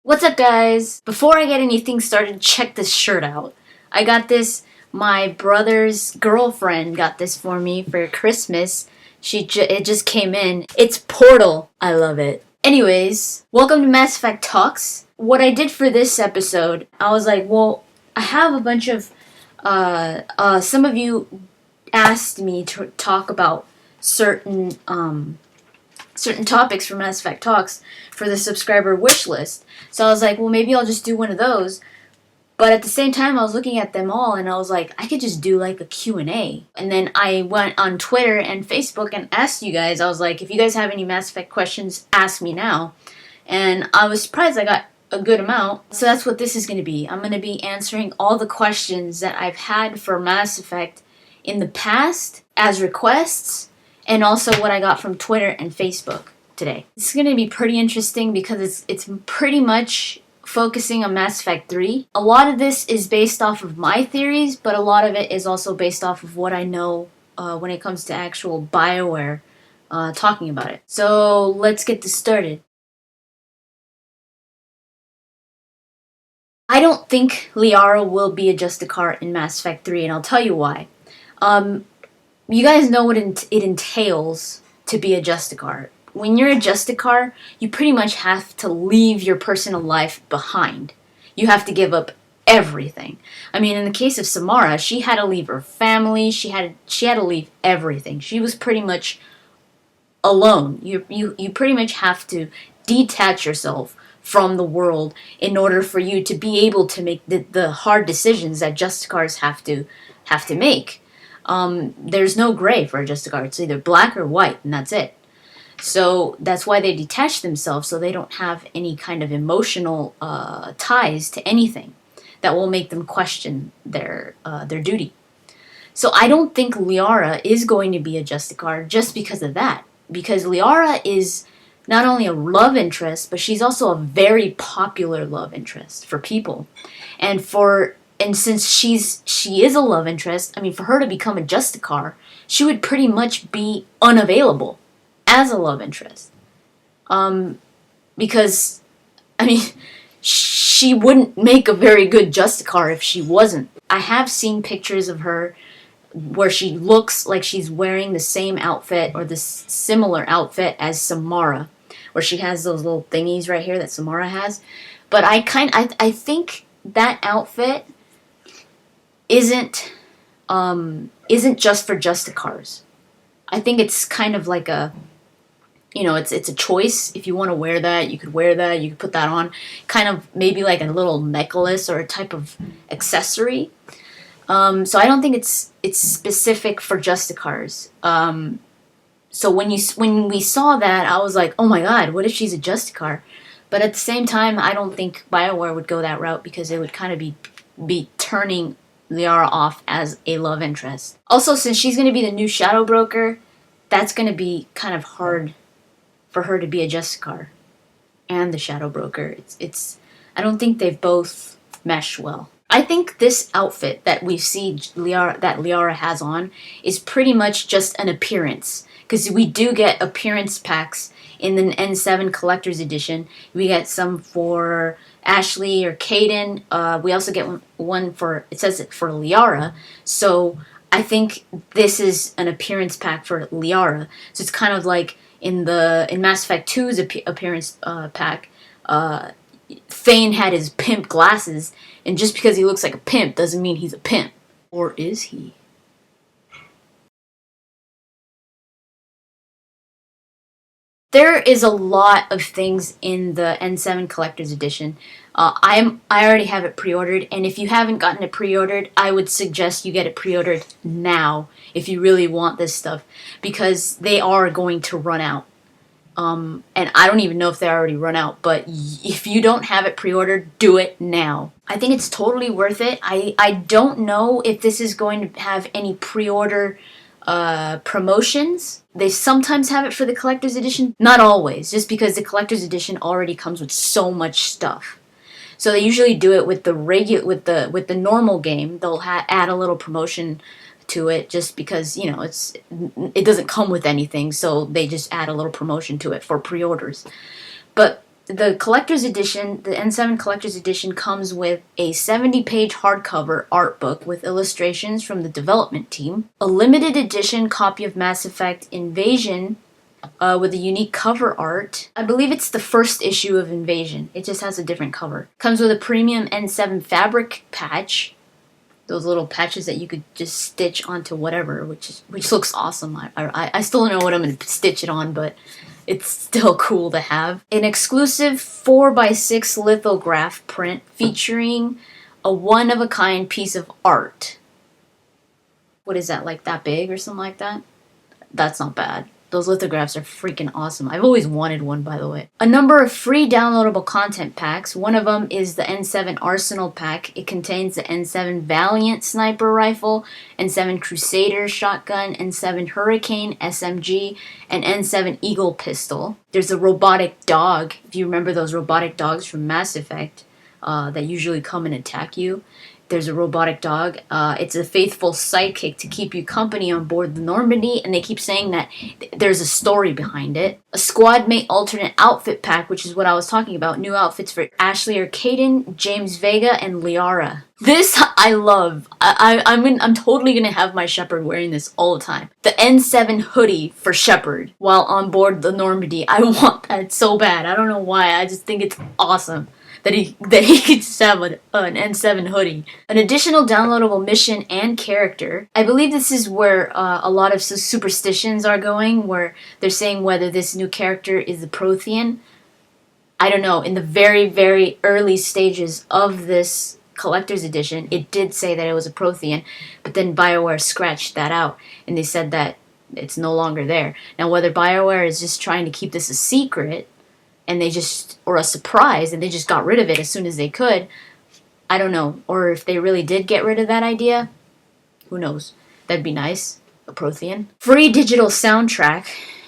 What's up, guys? Before I get anything started, check this shirt out. I got this, my brother's girlfriend got this for me for Christmas. It just came in. It's Portal. I love it. Anyways, welcome to Mass Effect Talks. What I did for this episode, I was like, well, I have a bunch of, some of you asked me to talk about certain topics for Mass Effect Talks for the subscriber wish list. So I was like, well, maybe I'll just do one of those. But at the same time, I was looking at them all, and I was like, I could just do like a Q&A. And then I went on Twitter and Facebook and asked you guys. I was like, if you guys have any Mass Effect questions, ask me now. And I was surprised I got a good amount. So that's what this is going to be. I'm going to be answering all the questions that I've had for Mass Effect in the past as requests, and also what I got from Twitter and Facebook today. It's going to be pretty interesting because it's pretty much focusing on Mass Effect 3. A lot of this is based off of my theories, but a lot of it is also based off of what I know when it comes to actual BioWare talking about it. So let's get this started. I don't think Liara will be a Justicar in Mass Effect 3, and I'll tell you why. You guys know what it entails to be a Justicar. When you're a Justicar, you pretty much have to leave your personal life behind. You have to give up everything. I mean, in the case of Samara, she had to leave her family. She had to leave everything. She was pretty much alone. You pretty much have to detach yourself from the world in order for you to be able to make the hard decisions that Justicars have to make. There's no gray for a Justicar. It's either black or white, and that's it. So that's why they detach themselves, so they don't have any kind of emotional ties to anything that will make them question their duty. So I don't think Liara is going to be a Justicar just because of that. Because Liara is not only a love interest, but she's also a very popular love interest for people. And since she is a love interest, I mean, for her to become a Justicar, she would pretty much be unavailable as a love interest. Because, I mean, she wouldn't make a very good Justicar if she wasn't. I have seen pictures of her where she looks like she's wearing the same outfit or the similar outfit as Samara, where she has those little thingies right here that Samara has. But I think that outfit isn't just for Justicars. I think it's kind of like a, it's a choice. If you want to wear that, you could wear that. You could put that on, kind of maybe like a little necklace or a type of accessory. So I don't think it's specific for Justicars. So when we saw that, I was like, oh my god, what if she's a Justicar? But at the same time, I don't think BioWare would go that route because it would kind of be turning Liara off as a love interest. Also, since she's going to be the new Shadow Broker, that's going to be kind of hard for her to be a Justicar and the Shadow Broker. I don't think they've both meshed well. I think this outfit that we see Liara has on is pretty much just an appearance, because we do get appearance packs in the N7 Collector's Edition. We get some for Ashley or Caden. We also get one for, it says it for Liara. So I think this is an appearance pack for Liara. So it's kind of like in Mass Effect 2's appearance pack, Thane had his pimp glasses, and just because he looks like a pimp doesn't mean he's a pimp. Or is he? There is a lot of things in the N7 Collector's Edition. I already have it pre-ordered, and if you haven't gotten it pre-ordered, I would suggest you get it pre-ordered now if you really want this stuff, because they are going to run out. And I don't even know if they already run out, but if you don't have it pre-ordered, do it now. I think it's totally worth it. I don't know if this is going to have any pre-order promotions. They sometimes have it for the collector's edition, not always, just because the collector's edition already comes with so much stuff. So they usually do it with the normal game. They'll add a little promotion to it just because, you know, it doesn't come with anything, so they just add a little promotion to it for pre-orders. But the collector's edition, the N7 collector's edition, comes with a 70-page hardcover art book with illustrations from the development team, a limited edition copy of Mass Effect Invasion with a unique cover art. I believe it's the first issue of Invasion. It just has a different cover. Comes with a premium N7 fabric patch. Those little patches that you could just stitch onto whatever, which looks awesome. I still don't know what I'm going to stitch it on, but it's still cool to have. An exclusive 4x6 lithograph print featuring a one-of-a-kind piece of art. What is that, like that big or something like that? That's not bad. Those lithographs are freaking awesome. I've always wanted one, by the way. A number of free downloadable content packs. One of them is the N7 Arsenal pack. It contains the N7 Valiant sniper rifle, N7 Crusader shotgun, N7 Hurricane SMG, and N7 Eagle pistol. There's a robotic dog. If you remember those robotic dogs from Mass Effect that usually come and attack you. There's a robotic dog. It's a faithful sidekick to keep you company on board the Normandy, and they keep saying that there's a story behind it. A squad mate alternate outfit pack, which is what I was talking about. New outfits for Ashley Arcaden, James Vega, and Liara. This I love. I'm totally gonna have my Shepard wearing this all the time. The N7 hoodie for Shepard while on board the Normandy. I want that so bad. I don't know why. I just think it's awesome that he could just have an N7 hoodie. An additional downloadable mission and character. I believe this is where a lot of superstitions are going, where they're saying whether this new character is the Prothean. I don't know. In the very, very early stages of this collector's edition, it did say that it was a Prothean, but then BioWare scratched that out, and they said that it's no longer there. Now, whether BioWare is just trying to keep this a secret, and they just, or a surprise, and they just got rid of it as soon as they could, I don't know. Or if they really did get rid of that idea, who knows? That'd be nice. A Prothean. Free digital soundtrack,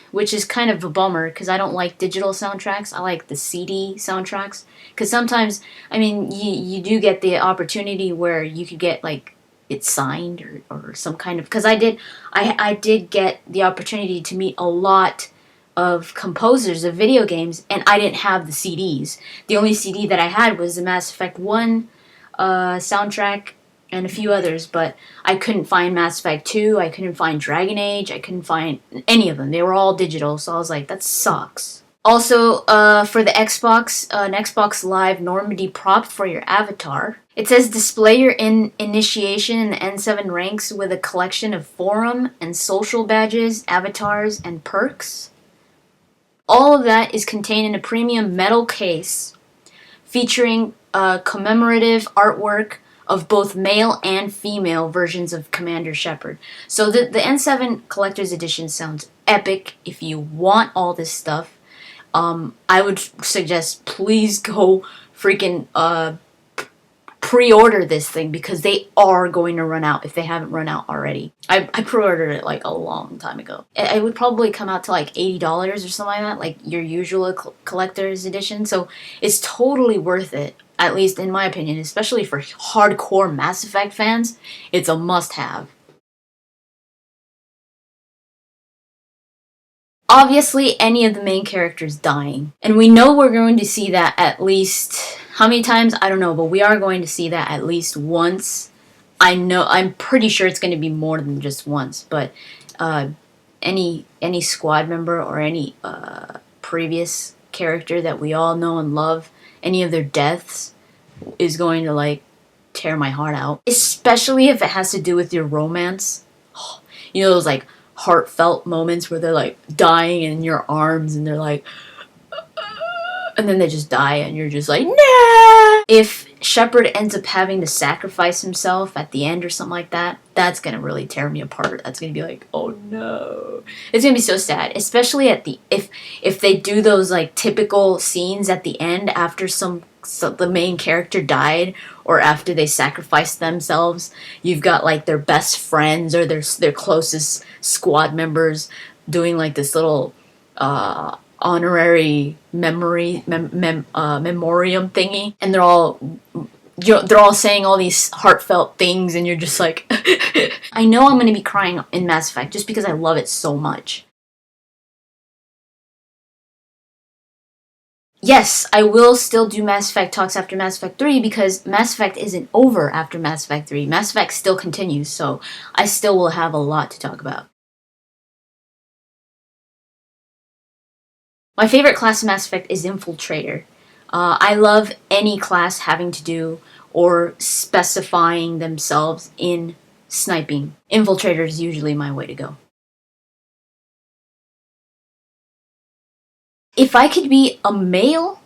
which is kind of a bummer, because I don't like digital soundtracks. I like the CD soundtracks. Because sometimes, I mean, you do get the opportunity where you could get, like, it signed, or some kind of, because I did get the opportunity to meet a lot of composers of video games, and I didn't have the CDs. The only CD that I had was the Mass Effect 1 soundtrack and a few others, but I couldn't find Mass Effect 2, I couldn't find Dragon Age, I couldn't find any of them. They were all digital, so I was like, that sucks. Also, for the Xbox, an Xbox Live Normandy prop for your avatar. It says display your initiation in the N7 ranks with a collection of forum and social badges, avatars, and perks. All of that is contained in a premium metal case featuring commemorative artwork of both male and female versions of Commander Shepard. So the N7 Collector's Edition sounds epic. If you want all this stuff, I would suggest please go freaking pre-order this thing, because they are going to run out if they haven't run out already. I pre-ordered it like a long time ago. It would probably come out to like $80 or something like that, like your usual collector's edition. So it's totally worth it, at least in my opinion, especially for hardcore Mass Effect fans. It's a must-have. Obviously, any of the main characters dying. And we know we're going to see that at least, how many times? I don't know, but we are going to see that at least once. I'm pretty sure it's going to be more than just once, but any squad member or any previous character that we all know and love, any of their deaths is going to, like, tear my heart out. Especially if it has to do with your romance. You know, those, like, heartfelt moments where they're like dying in your arms and they're like, and then they just die and you're just like, nah. If Shepard ends up having to sacrifice himself at the end or something like that, that's gonna really tear me apart. That's gonna be like, oh no. It's gonna be so sad, especially at the if they do those like typical scenes at the end after the main character died, or after they sacrificed themselves. You've got like their best friends or their closest squad members doing like this little honorary memoriam thingy, and they're all they're all saying all these heartfelt things, and you're just like, I know I'm gonna be crying in Mass Effect just because I love it so much. Yes, I will still do Mass Effect talks after Mass Effect 3 because Mass Effect isn't over after Mass Effect 3. Mass Effect still continues, so I still will have a lot to talk about. My favorite class of Mass Effect is Infiltrator. I love any class having to do or specifying themselves in sniping. Infiltrator is usually my way to go. If I could be a male,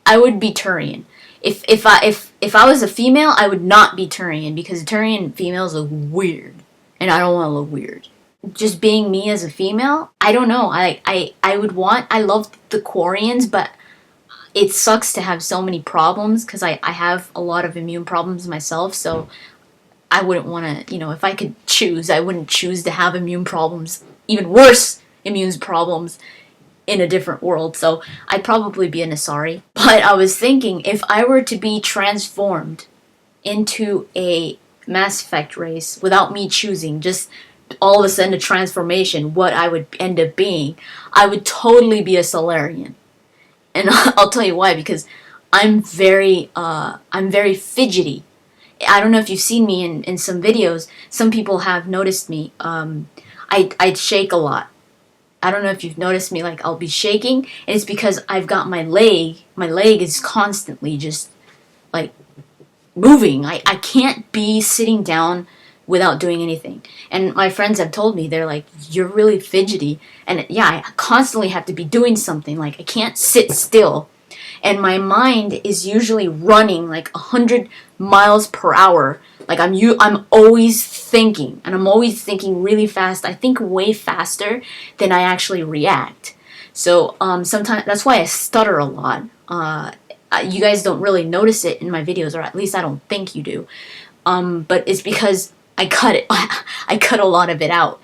I would be Turian. If I was a female, I would not be Turian because Turian females look weird, and I don't want to look weird. Just being me as a female, I don't know. I would want. I love the Quarians, but it sucks to have so many problems because I have a lot of immune problems myself. So I wouldn't want to. If I could choose, I wouldn't choose to have immune problems, even worse immune problems in a different world, so I'd probably be an Asari. But I was thinking, if I were to be transformed into a Mass Effect race without me choosing, just all of a sudden a transformation, what I would end up being, I would totally be a Solarian. And I'll tell you why, because I'm very fidgety. I don't know if you've seen me in some videos. Some people have noticed me. I'd shake a lot. I don't know if you've noticed me, like I'll be shaking, and it's because I've got my leg is constantly just like moving. I can't be sitting down without doing anything. And my friends have told me, they're like, you're really fidgety. And yeah, I constantly have to be doing something. Like I can't sit still. And my mind is usually running like 100 miles per hour. Like I'm always thinking, and I'm always thinking really fast. I think way faster than I actually react. So sometimes that's why I stutter a lot. You guys don't really notice it in my videos, or at least I don't think you do. But it's because I cut it. I cut a lot of it out.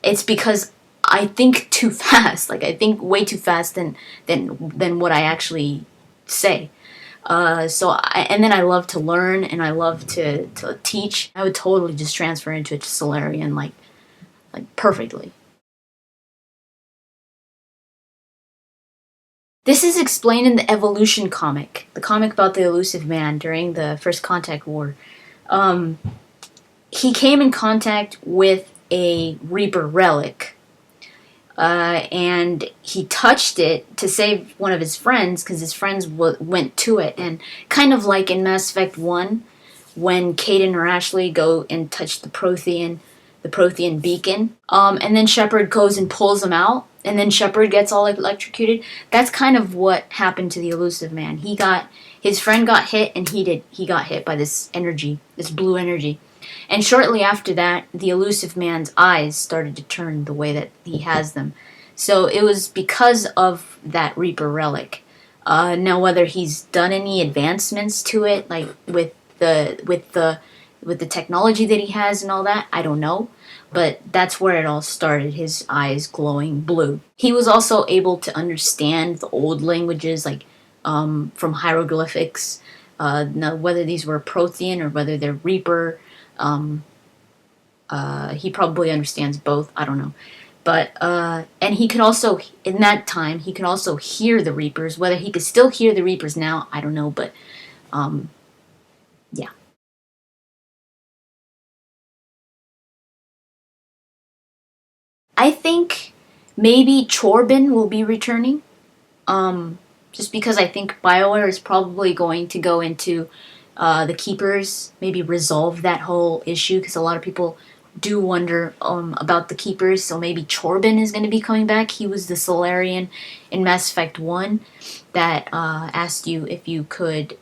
It's because I think too fast. Like I think way too fast than what I actually say. And then I love to learn and I love to teach. I would totally just transfer into a Solarian like perfectly. This is explained in the Evolution comic, the comic about the Illusive Man during the First Contact War. He came in contact with a Reaper relic. And he touched it to save one of his friends because his friends went to it. And kind of like in Mass Effect 1, when Kaidan or Ashley go and touch the Prothean beacon, and then Shepard goes and pulls him out, and then Shepard gets all electrocuted. That's kind of what happened to the Illusive Man. His friend got hit, and he got hit by this energy, this blue energy. And shortly after that, the Illusive Man's eyes started to turn the way that he has them. So it was because of that Reaper relic. Now, whether he's done any advancements to it, like with the technology that he has and all that, I don't know. But that's where it all started, his eyes glowing blue. He was also able to understand the old languages, like from hieroglyphics. Now, whether these were Prothean or whether they're Reaper, he probably understands both. I don't know. But, and he could also, in that time, he could also hear the Reapers. Whether he could still hear the Reapers now, I don't know. But, yeah. I think maybe Chorbin will be returning. Just because I think BioWare is probably going to go into the Keepers, maybe resolve that whole issue, because a lot of people do wonder about the Keepers, so maybe Chorbin is going to be coming back. He was the Solarian in Mass Effect 1 that asked you if you could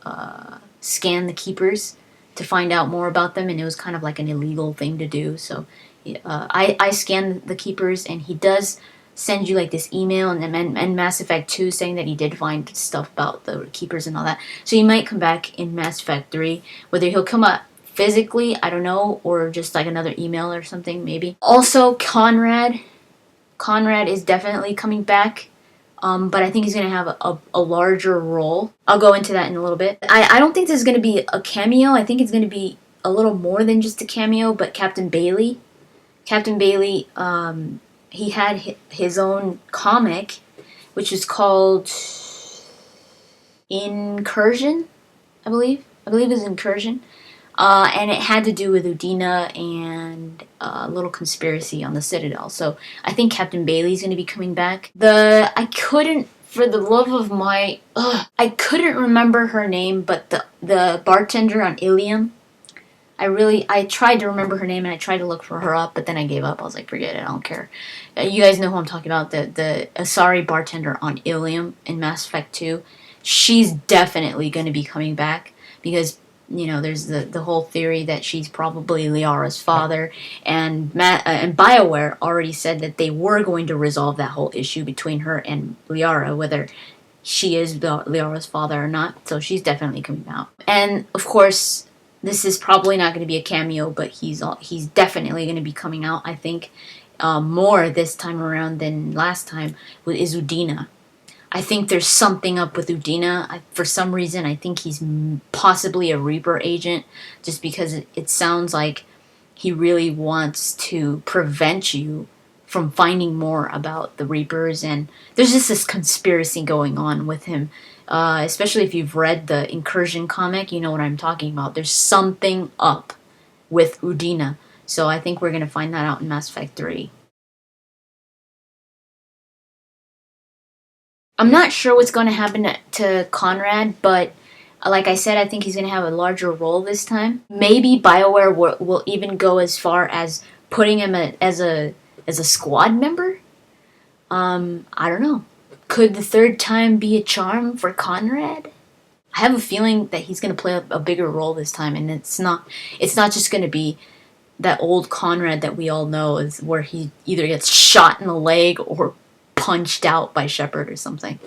scan the Keepers to find out more about them, and it was kind of like an illegal thing to do, so I scanned the Keepers, and he does send you like this email and Mass Effect 2 saying that he did find stuff about the Keepers and all that. So he might come back in Mass Effect 3. Whether he'll come up physically, I don't know, or just like another email or something, maybe. Also, Conrad is definitely coming back. But I think he's going to have a larger role. I'll go into that in a little bit. I don't think this is going to be a cameo. I think it's going to be a little more than just a cameo, but Captain Bailey. Captain Bailey, he had his own comic, which is called Incursion, I believe. I believe it was Incursion. And it had to do with Udina and a little conspiracy on the Citadel. So I think Captain Bailey's going to be coming back. I couldn't, for the love of my, I couldn't remember her name, but the bartender on Ilium, I tried to remember her name and I tried to look for her up, but then I gave up. I was like, forget it, I don't care. You guys know who I'm talking about, the Asari bartender on Ilium in Mass Effect 2. She's definitely going to be coming back because, you know, there's the whole theory that she's probably Liara's father, and BioWare already said that they were going to resolve that whole issue between her and Liara, whether she is Liara's father or not, so she's definitely coming out. And, of course, this is probably not going to be a cameo, but he's definitely going to be coming out, I think, more this time around than last time, is Udina. I think there's something up with Udina. For some reason, I think he's possibly a Reaper agent, just because it sounds like he really wants to prevent you from finding more about the Reapers, and there's just this conspiracy going on with him. Especially if you've read the Incursion comic, you know what I'm talking about. There's something up with Udina, so I think we're going to find that out in Mass Effect 3. I'm not sure what's going to happen to Conrad, but like I said, I think he's going to have a larger role this time. Maybe BioWare will even go as far as putting him as a squad member. I don't know. Could the third time be a charm for Conrad? I have a feeling that he's going to play a bigger role this time, and it's not just going to be that old Conrad that we all know, is where he either gets shot in the leg or punched out by Shepard or something.